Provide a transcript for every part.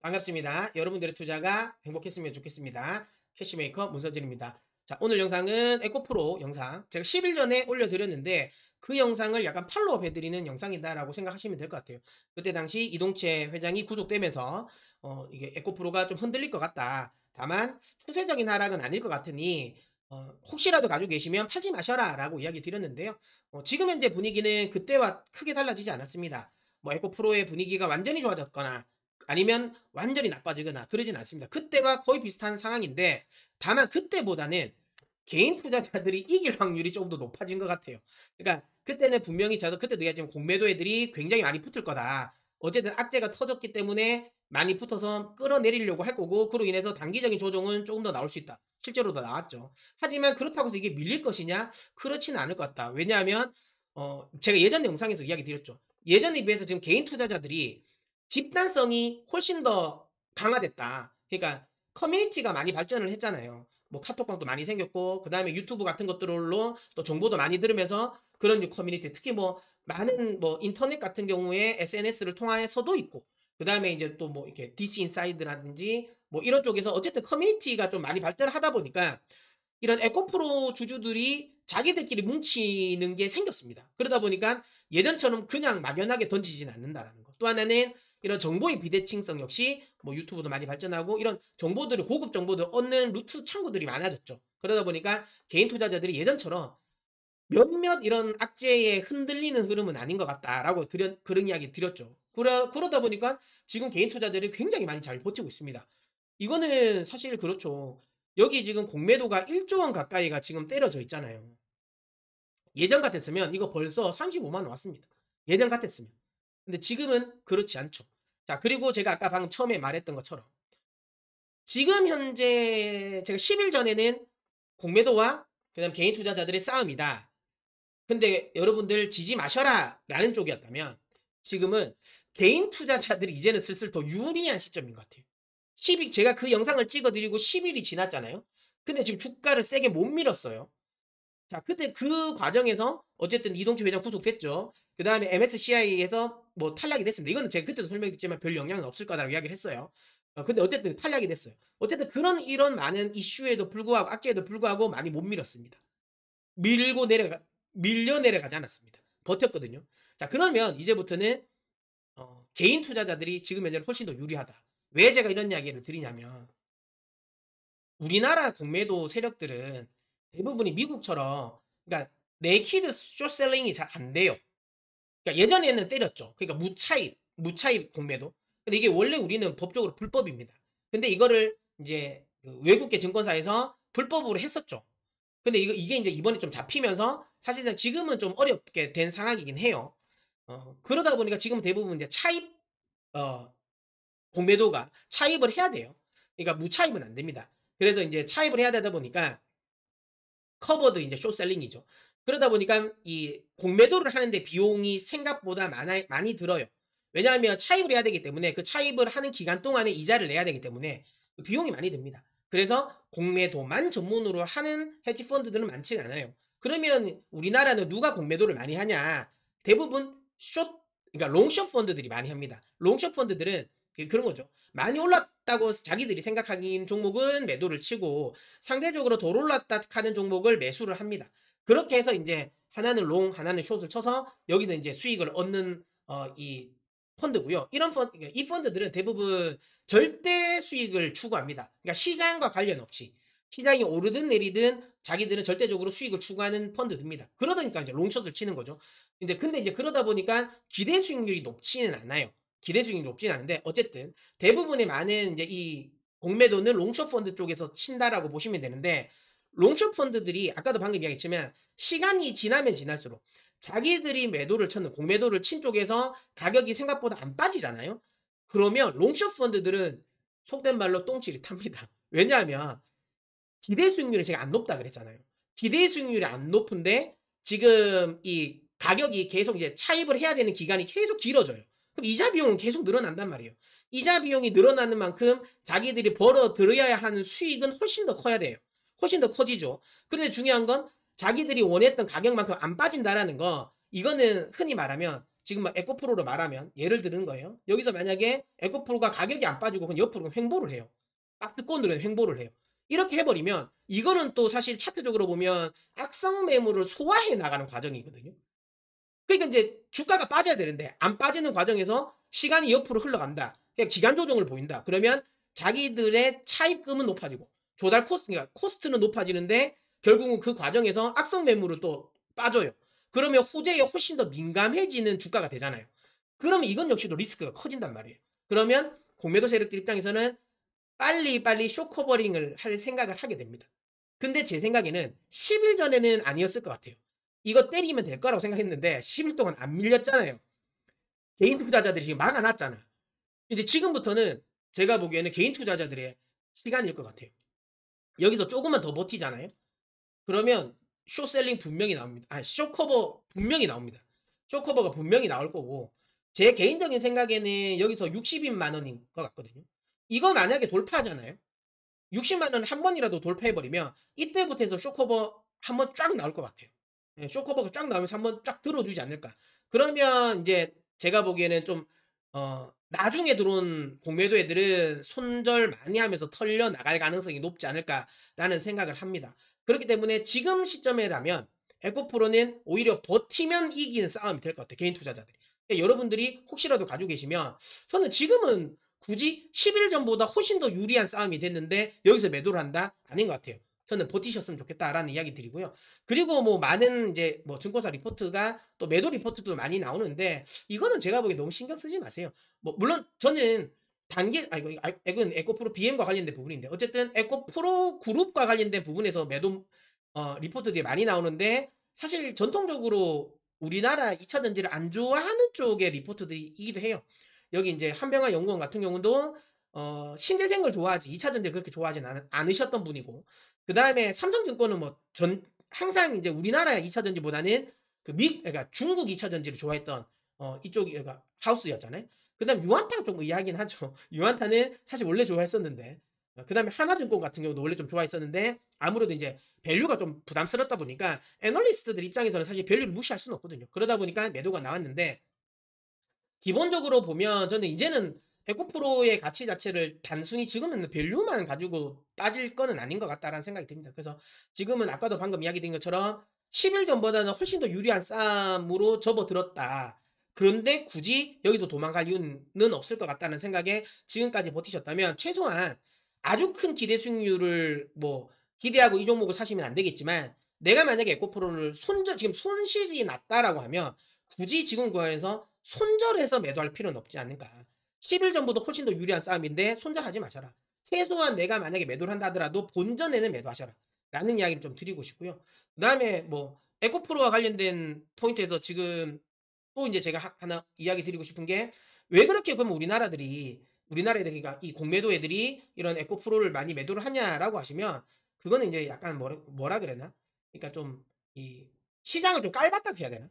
반갑습니다. 여러분들의 투자가 행복했으면 좋겠습니다. 캐시메이커 문서진입니다. 자, 오늘 영상은 에코프로 영상 제가 10일 전에 올려드렸는데 그 영상을 약간 팔로우업 해드리는 영상이다라고 생각하시면 될 것 같아요. 그때 당시 이동채 회장이 구속되면서 이게 에코프로가 좀 흔들릴 것 같다. 다만 추세적인 하락은 아닐 것 같으니 혹시라도 가지고 계시면 팔지 마셔라 라고 이야기 드렸는데요. 지금 현재 분위기는 그때와 크게 달라지지 않았습니다. 뭐 에코프로의 분위기가 완전히 좋아졌거나 아니면 완전히 나빠지거나 그러진 않습니다. 그때와 거의 비슷한 상황인데 다만 그때보다는 개인 투자자들이 이길 확률이 조금 더 높아진 것 같아요. 그러니까 그때는 분명히 저도 그때도 얘기했지만 공매도 애들이 굉장히 많이 붙을 거다. 어쨌든 악재가 터졌기 때문에 많이 붙어서 끌어내리려고 할 거고 그로 인해서 단기적인 조정은 조금 더 나올 수 있다. 실제로도 나왔죠. 하지만 그렇다고 해서 이게 밀릴 것이냐? 그렇지는 않을 것 같다. 왜냐하면 제가 예전 영상에서 이야기 드렸죠. 예전에 비해서 지금 개인 투자자들이 집단성이 훨씬 더 강화됐다. 그러니까 커뮤니티가 많이 발전을 했잖아요. 뭐 카톡방도 많이 생겼고 그다음에 유튜브 같은 것들로 또 정보도 많이 들으면서 그런 커뮤니티 특히 뭐 많은 뭐 인터넷 같은 경우에 SNS를 통해서도 있고 그다음에 이제 또 뭐 이렇게 DC 인사이드라든지 뭐 이런 쪽에서 어쨌든 커뮤니티가 좀 많이 발달을 하다 보니까 이런 에코프로 주주들이 자기들끼리 뭉치는 게 생겼습니다. 그러다 보니까 예전처럼 그냥 막연하게 던지진 않는다라는 것. 또 하나는 이런 정보의 비대칭성 역시 뭐 유튜브도 많이 발전하고 이런 정보들을 고급 정보들 얻는 루트 창구들이 많아졌죠. 그러다 보니까 개인 투자자들이 예전처럼 몇몇 이런 악재에 흔들리는 흐름은 아닌 것 같다라고 그런 이야기 드렸죠. 그러다 보니까 지금 개인 투자자들이 굉장히 많이 잘 버티고 있습니다. 이거는 사실 그렇죠. 여기 지금 공매도가 1조 원 가까이가 지금 때려져 있잖아요. 예전 같았으면 이거 벌써 35만 원 왔습니다. 예전 같았으면. 근데 지금은 그렇지 않죠. 자, 그리고 제가 아까 방금 처음에 말했던 것처럼 지금 현재 제가 10일 전에는 공매도와 그다음 개인 투자자들의 싸움이다. 근데 여러분들 지지 마셔라라는 쪽이었다면 지금은 개인 투자자들이 이제는 슬슬 더 유리한 시점인 것 같아요. 10일 제가 그 영상을 찍어드리고 10일이 지났잖아요. 근데 지금 주가를 세게 못 밀었어요. 자, 그때 그 과정에서 어쨌든 이동철 회장 구속됐죠. 그 다음에 MSCI에서 뭐 탈락이 됐습니다. 이거는 제가 그때도 설명했지만 별 영향은 없을 거다라고 이야기를 했어요. 근데 어쨌든 탈락이 됐어요. 어쨌든 이런 많은 이슈에도 불구하고 악재에도 불구하고 많이 못 밀었습니다. 밀고 내려가 밀려 내려가지 않았습니다. 버텼거든요. 자, 그러면 이제부터는 개인 투자자들이 지금 현재는 훨씬 더 유리하다. 왜 제가 이런 이야기를 드리냐면 우리나라 공매도 세력들은 대부분이 미국처럼 그러니까 네이키드 숏셀링이 잘 안 돼요. 그러니까 예전에는 때렸죠. 그러니까 무차입 공매도. 근데 이게 원래 우리는 법적으로 불법입니다. 근데 이거를 이제 그 외국계 증권사에서 불법으로 했었죠. 근데 이게 이제 이번에 좀 잡히면서 사실상 지금은 좀 어렵게 된 상황이긴 해요. 그러다 보니까 지금 대부분 이제 차입 어 공매도가 차입을 해야 돼요. 그러니까 무차입은 안 됩니다. 그래서 이제 차입을 해야 되다 보니까 커버드 이제 숏셀링이죠. 그러다 보니까 이 공매도를 하는데 비용이 생각보다 많이 들어요. 왜냐하면 차입을 해야 되기 때문에 그 차입을 하는 기간 동안에 이자를 내야 되기 때문에 비용이 많이 듭니다. 그래서 공매도만 전문으로 하는 헤지 펀드들은 많지가 않아요. 그러면 우리나라는 누가 공매도를 많이 하냐? 대부분 그러니까 롱숏 펀드들이 많이 합니다. 롱숏 펀드들은 그런 거죠. 많이 올랐다고 자기들이 생각하는 종목은 매도를 치고 상대적으로 덜 올랐다 하는 종목을 매수를 합니다. 그렇게 해서 이제 하나는 롱, 하나는 숏을 쳐서 여기서 이제 수익을 얻는 이 펀드고요. 그러니까 이 펀드들은 대부분 절대 수익을 추구합니다. 그러니까 시장과 관련 없이 시장이 오르든 내리든 자기들은 절대적으로 수익을 추구하는 펀드입니다. 그러다니까 이제 롱숏을 치는 거죠. 근데 이제 그러다 보니까 기대 수익률이 높지는 않아요. 기대 수익률이 높지는 않은데 어쨌든 대부분의 많은 이제 이 공매도는 롱숏 펀드 쪽에서 친다라고 보시면 되는데 롱숏 펀드들이 아까도 방금 이야기했지만 시간이 지나면 지날수록 자기들이 매도를 쳤는 공매도를 친 쪽에서 가격이 생각보다 안 빠지잖아요. 그러면 롱숏 펀드들은 속된 말로 똥칠이 탑니다. 왜냐하면 기대 수익률이 제가 안 높다 그랬잖아요. 기대 수익률이 안 높은데 지금 이 가격이 계속 이제 차입을 해야 되는 기간이 계속 길어져요. 그럼 이자 비용은 계속 늘어난단 말이에요. 이자 비용이 늘어나는 만큼 자기들이 벌어 들여야 하는 수익은 훨씬 더 커야 돼요. 훨씬 더 커지죠. 그런데 중요한 건 자기들이 원했던 가격만큼 안 빠진다라는 거 이거는 흔히 말하면 지금 막 에코프로로 말하면 예를 드는 거예요. 여기서 만약에 에코프로가 가격이 안 빠지고 그냥 옆으로 횡보를 해요. 박스권으로 횡보를 해요. 이렇게 해버리면 이거는 또 사실 차트적으로 보면 악성 매물을 소화해 나가는 과정이거든요. 그러니까 이제 주가가 빠져야 되는데 안 빠지는 과정에서 시간이 옆으로 흘러간다. 그냥 기간 조정을 보인다. 그러면 자기들의 차입금은 높아지고 조달 코스트, 그러니까 코스트는 높아지는데 결국은 그 과정에서 악성 매물을 또 빠져요. 그러면 후제에 훨씬 더 민감해지는 주가가 되잖아요. 그러면 이건 역시도 리스크가 커진단 말이에요. 그러면 공매도 세력들 입장에서는 빨리빨리 쇼커버링을 할 생각을 하게 됩니다. 근데 제 생각에는 10일 전에는 아니었을 것 같아요. 이거 때리면 될 거라고 생각했는데 10일 동안 안 밀렸잖아요. 개인 투자자들이 지금 막아놨잖아. 이제 지금부터는 제가 보기에는 개인 투자자들의 시간일 것 같아요. 여기서 조금만 더 버티잖아요. 그러면 쇼셀링 분명히 나옵니다. 아, 쇼커버 분명히 나옵니다. 쇼커버가 분명히 나올 거고 제 개인적인 생각에는 여기서 60만 원인 것 같거든요. 이거 만약에 돌파하잖아요. 60만 원 한 번이라도 돌파해버리면 이때부터 해서 쇼커버 한 번 쫙 나올 것 같아요. 예, 쇼커버가 쫙 나오면서 한 번 쫙 들어주지 않을까. 그러면 이제 제가 보기에는 좀 나중에 들어온 공매도 애들은 손절 많이 하면서 털려 나갈 가능성이 높지 않을까라는 생각을 합니다. 그렇기 때문에 지금 시점에라면 에코프로는 오히려 버티면 이기는 싸움이 될 것 같아요. 개인 투자자들이. 그러니까 여러분들이 혹시라도 가지고 계시면 저는 지금은 굳이 10일 전보다 훨씬 더 유리한 싸움이 됐는데 여기서 매도를 한다? 아닌 것 같아요. 저는 버티셨으면 좋겠다라는 이야기 드리고요. 그리고 뭐 많은 이제 뭐 증권사 리포트가 또 매도 리포트도 많이 나오는데 이거는 제가 보기에 너무 신경 쓰지 마세요. 뭐 물론 저는 단기 이건 에코프로 BM과 관련된 부분인데 어쨌든 에코프로 그룹과 관련된 부분에서 매도 리포트들이 많이 나오는데 사실 전통적으로 우리나라 2차 전지를 안 좋아하는 쪽의 리포트들이기도 해요. 여기 이제 한병화 연구원 같은 경우도 신재생을 좋아하지 2차 전지를 그렇게 좋아하진 않으셨던 분이고 그 다음에 삼성증권은 뭐 항상 이제 우리나라 2차 전지보다는 그러니까 중국 2차 전지를 좋아했던 이쪽이 그러니까 하우스였잖아요. 그 다음 유한타가 좀 의아하긴 하죠. 유한타는 사실 원래 좋아했었는데 그 다음에 하나증권 같은 경우도 원래 좀 좋아했었는데 아무래도 이제 밸류가 좀 부담스럽다 보니까 애널리스트들 입장에서는 사실 밸류를 무시할 수는 없거든요. 그러다 보니까 매도가 나왔는데 기본적으로 보면 저는 이제는 에코프로의 가치 자체를 단순히 지금은 밸류만 가지고 따질 거는 아닌 것 같다라는 생각이 듭니다. 그래서 지금은 아까도 방금 이야기 드린 것처럼 10일 전보다는 훨씬 더 유리한 싸움으로 접어들었다. 그런데 굳이 여기서 도망갈 이유는 없을 것 같다는 생각에 지금까지 버티셨다면 최소한 아주 큰 기대 수익률을 뭐 기대하고 이 종목을 사시면 안 되겠지만 내가 만약에 에코프로를 지금 손실이 났다라고 하면 굳이 지금 구간에서 손절해서 매도할 필요는 없지 않을까. 10일 전보다 훨씬 더 유리한 싸움인데 손절하지 마셔라. 최소한 내가 만약에 매도를 한다 하더라도 본전에는 매도하셔라. 라는 이야기를 좀 드리고 싶고요. 그 다음에 뭐 에코프로와 관련된 포인트에서 지금 또 이제 제가 하나 이야기 드리고 싶은 게 왜 그렇게 그러면 우리나라 애들이 그러니까 이 공매도 애들이 이런 에코프로를 많이 매도를 하냐라고 하시면 그거는 이제 약간 뭐라 그래나? 그러니까 좀 이 시장을 좀 깔봤다고 해야 되나?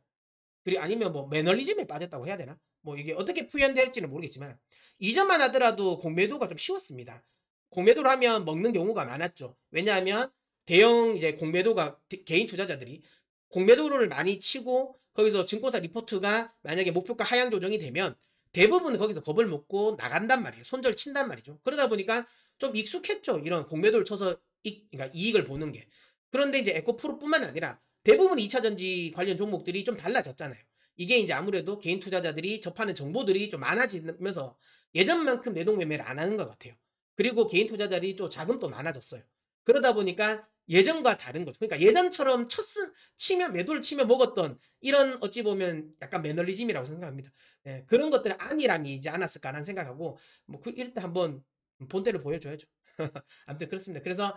그리고 아니면 뭐 매너리즘에 빠졌다고 해야 되나? 뭐 이게 어떻게 표현될지는 모르겠지만 이전만 하더라도 공매도가 좀 쉬웠습니다. 공매도를 하면 먹는 경우가 많았죠. 왜냐하면 대형 이제 공매도가 개인 투자자들이 공매도를 많이 치고 거기서 증권사 리포트가 만약에 목표가 하향 조정이 되면 대부분 거기서 겁을 먹고 나간단 말이에요. 손절 친단 말이죠. 그러다 보니까 좀 익숙했죠. 이런 공매도를 쳐서 그러니까 이익을 보는 게. 그런데 이제 에코프로뿐만 아니라 대부분 2차 전지 관련 종목들이 좀 달라졌잖아요. 이게 이제 아무래도 개인 투자자들이 접하는 정보들이 좀 많아지면서 예전만큼 내동 매매를 안 하는 것 같아요. 그리고 개인 투자자들이 또 자금도 많아졌어요. 그러다 보니까 예전과 다른 거죠. 그러니까 예전처럼 치면 매도를 치면 먹었던 이런 어찌 보면 약간 매너리즘이라고 생각합니다. 예, 그런 것들은 안일함이지 않았을까라는 생각하고 뭐 이럴 때 한번 본때를 보여줘야죠. 아무튼 그렇습니다. 그래서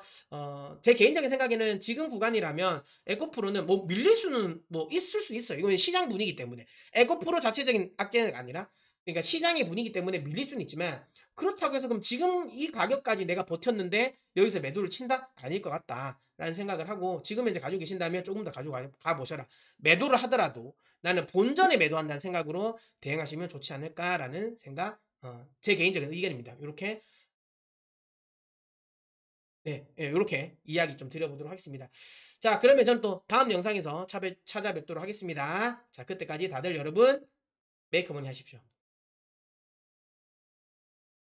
제 개인적인 생각에는 지금 구간이라면 에코프로는 뭐 밀릴 수는 뭐 있을 수 있어요. 이건 시장 분위기 때문에. 에코프로 자체적인 악재가 아니라 그러니까 시장의 분위기 때문에 밀릴 수는 있지만 그렇다고 해서 그럼 지금 이 가격까지 내가 버텼는데 여기서 매도를 친다? 아닐 것 같다라는 생각을 하고 지금 현재 가지고 계신다면 조금 더 가지고 가 보셔라. 매도를 하더라도 나는 본전에 매도한다는 생각으로 대응하시면 좋지 않을까라는 생각 제 개인적인 의견입니다. 이렇게 네, 예, 요렇게 이야기 좀 드려보도록 하겠습니다. 자, 그러면 저는 또 다음 영상에서 찾아뵙도록 하겠습니다. 자, 그때까지 다들 여러분 메이크업머니 하십시오.